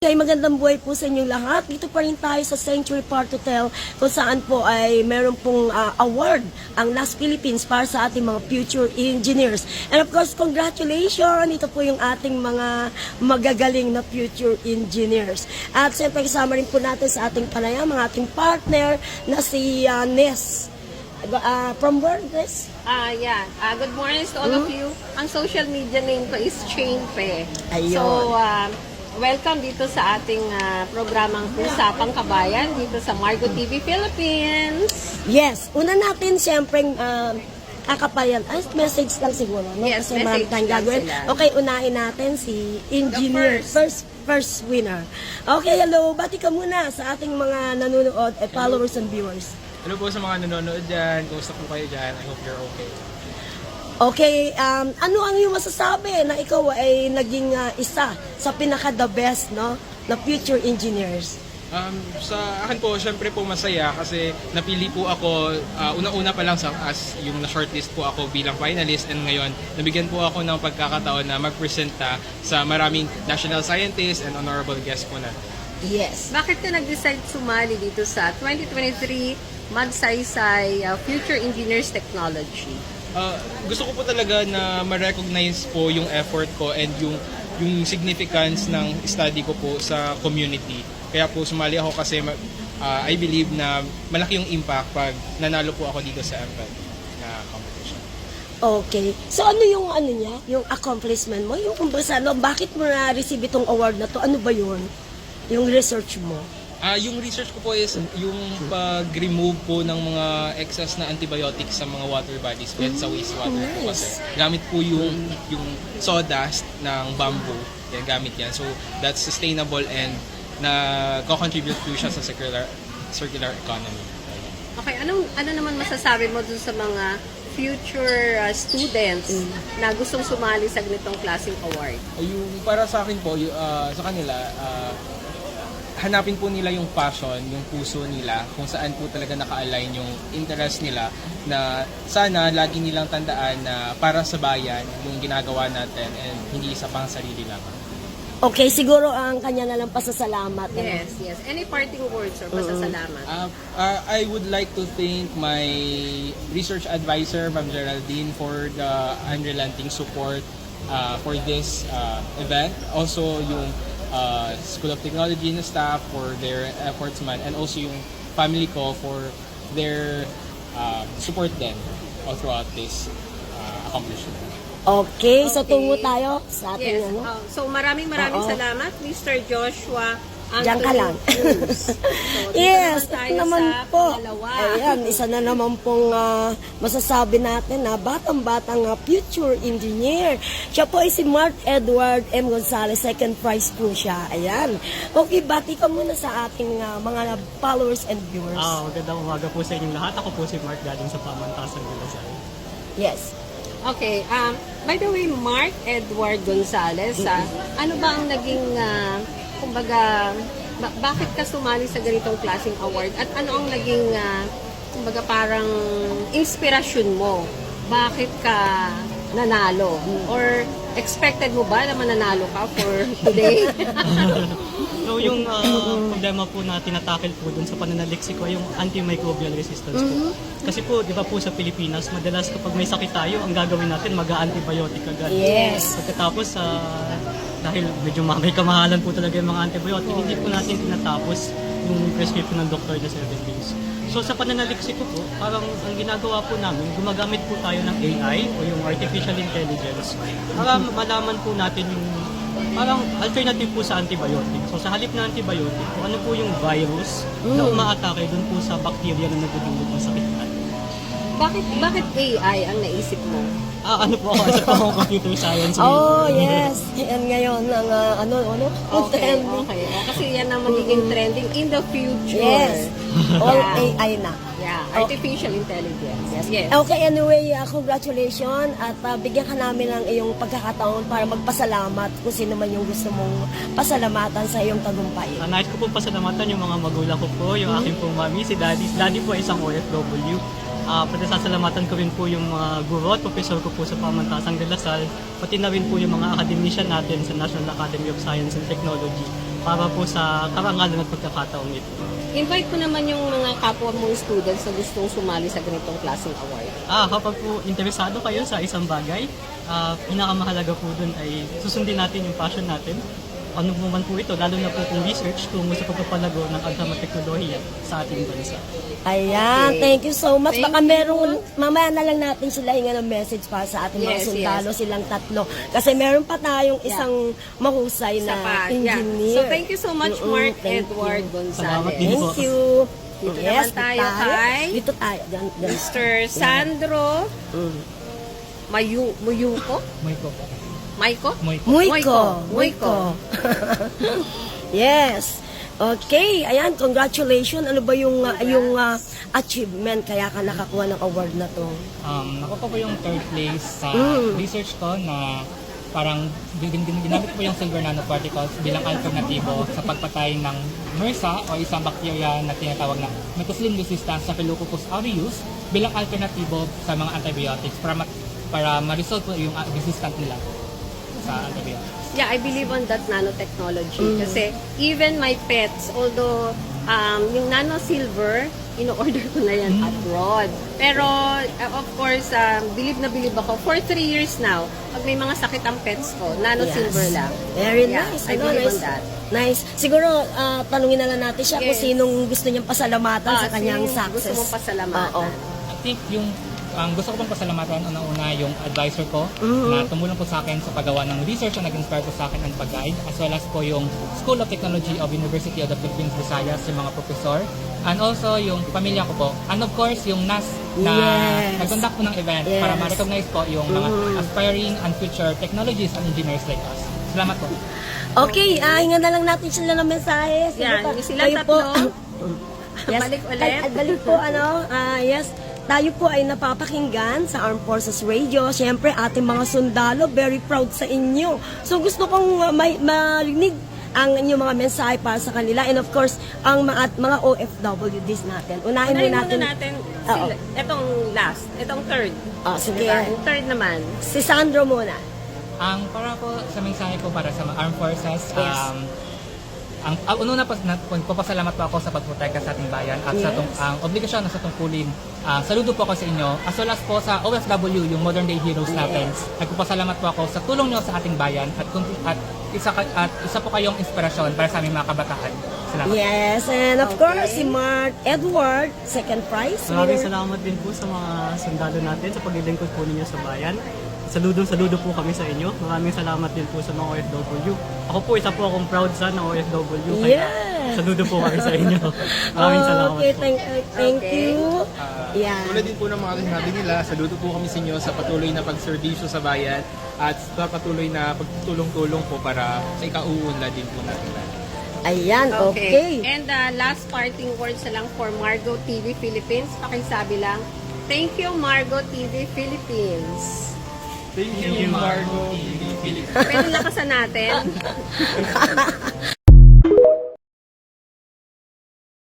Kay magandang buhay po sa inyong lahat. Dito pa rin tayo sa Century Park Hotel kung saan po ay meron pong award ang NAS Philippines para sa ating mga future engineers. And of course, congratulations! Ito po yung ating mga magagaling na future engineers. At siyempre kasama rin po natin sa ating panayam, mga ating partner na si Nes. From where, Nes? Good morning to all of you. Ang social media name ko is Chain Pe. Ayun. So, welcome dito sa ating programang Usapang Kabayan dito sa Margo TV Philippines. Yes. Una natin, siyempre, kakapayan. Ay, message lang siguro. No? Yes, kasi message tayong lang gagawin. sila. Okay, unahin natin si engineer. First winner. Okay, hello. Bati ka muna sa ating mga nanonood at followers and viewers. Hello po sa mga nanonood dyan. Kumusta po kayo dyan? I hope you're okay. Okay, ano ang iyong masasabi na ikaw ay naging isa sa pinaka-the best, no, na future engineers? Sa akin po, syempre po masaya kasi napili po ako, unang-una pa lang as yung na-shortlist po ako bilang finalist, and ngayon nabigyan po ako ng pagkakataon na mag-presenta sa maraming national scientists and honorable guests po na. Yes. Bakit ka nag-decide sumali dito sa 2023 Magsaysay Future Engineers Technology? Gusto ko po talaga na ma-recognize po yung effort ko and yung significance ng study ko po sa community. Kaya po sumali ako kasi I believe na malaki yung impact pag nanalo po ako dito sa MPhil na competition. Okay. So ano yung niya, yung accomplishment mo, yung kumbaga bakit mo na-receive itong award na to? Ano ba yun? Yung research mo? Yung research ko po is yung pag-remove po ng mga excess na antibiotics sa mga water bodies and sa wastewater po kasi. Gamit po yung sawdust ng bamboo. Yan, gamit yan. So, that's sustainable and na-contribute po siya sa circular economy. Okay, ano naman masasabi mo dun sa mga future students na gustong sumali sa ganitong klaseng award? Yung para sa akin po, sa kanila, hanapin po nila yung passion, yung puso nila, kung saan po talaga naka-align yung interest nila, na sana lagi nilang tandaan na para sa bayan yung ginagawa natin and hindi sa pang sarili lang. Okay, siguro ang kanya na lang pasasalamat. Yes. Any parting words or pasasalamat? I would like to thank my research advisor, Ma'am Geraldine, for the unrelenting support for this event. Also, yung School of Technology na staff for their efforts man, and also yung family ko for their support din all throughout this accomplishment. Okay, so tungo tayo sa ating Yes. So maraming salamat, Mr. Joshua Anthony Diyan ka lang. Cruz. So, Yes, tayo ito naman sa po. pangalawa. Ayan, isa na naman pong masasabi natin na batang-batang future engineer. Siya po ay si Mark Edward M. Gonzalez, second prize po siya. Ayan. Okay, bati ka muna sa ating mga followers and viewers. Magandang umaga po sa inyong lahat. Ako po si Mark galing sa Pamantasan Gonzales. Yes. Okay, by the way, Mark Edward Gonzalez, ano ba ang naging, kumbaga, bakit ka sumali sa ganitong klaseng award? At ano ang naging, kumbaga, parang inspirasyon mo? Bakit ka nanalo? Or expected mo ba na mananalo ka for today? So yung problema po na tinatakil po dun sa pananaliksik ko ay yung antimicrobial resistance po. Kasi po, di ba po sa Pilipinas, madalas kapag may sakit tayo, ang gagawin natin mag-antibiotic agad. Yes. Pagkatapos, dahil medyo may kamahalan po talaga yung mga antibiotic, hindi po natin tinatapos yung prescription ng doktor na 7 days. So sa pananaliksik ko po, parang ang ginagawa po namin, gumagamit po tayo ng AI o yung artificial intelligence para malaman po natin yung parang alternative po sa antibiotic. So sa halip na antibiotic, kung ano po yung virus na umaatake dun po sa bacteria na nagdudulot ng sakit natin. Bakit AI ang naisip mo? Ano po ako sa pang computer science. Oh, yes. Yan ngayon ang Okay. trending. Kasi yan ang magiging trending in the future. Yes. All Yeah. AI na. Yeah, artificial intelligence. Yes. Okay, anyway, congratulations at bigyan ka namin ng iyong pagkakataon para magpasalamat kung sino man yung gusto mong pasalamatan sa iyong tagumpay. Nais ko pong pasalamatan yung mga magulang ko po, yung aking pong mami, si Daddy. Si Daddy po ay isang OFW. Pati sasalamatan ko rin po yung mga guro at professor ko po sa Pamantasang de La Salle, pati na rin po yung mga akademisyan natin sa National Academy of Science and Technology para po sa karangalan at pagkakataong ito. Invite ko naman yung mga kapwa mong students na gustong sumali sa ganitong klaseng award. Kapag po interesado kayo sa isang bagay, pinakamahalaga po dun ay susundin natin yung passion natin. Ano po man po ito, lalo na po kung research tungo sa pagpapalago ng agam at teknolohiya sa ating bansa. Ayan, Okay. thank you so much. Thank Baka you. meron, mamaya na lang natin sila hinga ng message para sa ating mga Yes, sundalo, silang tatlo. Kasi meron pa tayong isang mahusay Sa na pa- engineer. So thank you so much, Mm-mm, Mark thank Edward you. Gonzalez. Salamat din. Thank you. Dito naman tayo kay Dito tayo. Dyan. Mr. Sandro Mm. Muyuko? Moiko po. Maiko? Muiko. Yes. Okay, ayan, congratulations. Ano ba yung achievement kaya ka nakakuha ng award na to? Ako po yung third place sa Mm. research ko na parang ginamit ko yung silver nanoparticles bilang alternatibo sa pagpatay ng MRSA o isang bacteria na tinatawag na methicillin resistant Staphylococcus aureus bilang alternatibo sa mga antibiotics para ma-resolve po yung resistant nila sa antibiotics. Yeah, I believe on that nanotechnology. Kasi even my pets, although yung nano silver, in-order ko na yan abroad. Pero, of course, believe na believe ako. For 3 years now, pag may mga sakit ang pets ko, nano silver lang. Very Yeah, nice. I believe nice. on that. Nice. Siguro, tanungin na lang natin siya kung Yes. sinong gusto niyang pasalamatan sa kanyang sino success. Gusto mong pasalamatan? Oo. I think yung ang gusto ko pong pasalamatan unang-una yung advisor ko Mm-hmm. na tumulong po sa akin sa paggawa ng research na nag-inspire po sa akin and pag-guide, as well as po yung School of Technology of University of the Philippines Visayas, yung mga professor, and also yung pamilya ko po, and of course yung NAS na Yes. nag-conduct po ng event Yes. para ma-recognize po yung mga aspiring and future technologists and engineers like us. Salamat po. Okay, hinga na lang natin sila ng mensahe. Sige Yan, pa. yung sila Kayo tatlo. Yes. Balik ulit. Balik po, yes. Tayo po ay napapakinggan sa Armed Forces Radio. Siyempre, ating mga sundalo, very proud sa inyo. So, gusto kong marinig ang inyong mga mensahe para sa kanila. And of course, ang mga OFWDs natin. Unahin Unahin natin. muna natin Oo. itong last, itong third. Sige. Diba? Yung third naman. Si Sandro muna. Ang para po sa mensahe ko para sa mga armed forces, Yes. ang una po, papasalamat po ako sa pagprotekta sa ating bayan at sa ang obligasyon na sa tungkulin. Saludo po ako sa inyo, as well as po sa OFW, yung modern day heroes natin. Nagpapasalamat po ako sa tulong niyo sa ating bayan at isa po kayong inspirasyon para sa aming mga kabataan. Salamat. Yes, and of course, si Mark Edward, second prize. Maraming winner. salamat din po sa mga sundalo natin sa paglilingkod po ninyo sa bayan. Saludo po kami sa inyo. Maraming salamat din po sa mga OFW. Ako po, isa po akong proud son ng OFW. Kaya Yes. saludo po kami sa inyo. Maraming salamat Okay, po. thank Okay. you. Yeah. Tulad din po ng mga sinabi nila, saludo po kami sa inyo sa patuloy na pagserbisyo sa bayan at sa patuloy na pagtulong-tulong po para sa ikauunlad din po natin. Ayan, okay. And last parting words na lang for Margo TV Philippines. Pakisabi lang, thank you Margo TV Philippines. Thank you, Margo. Pero lakasan natin.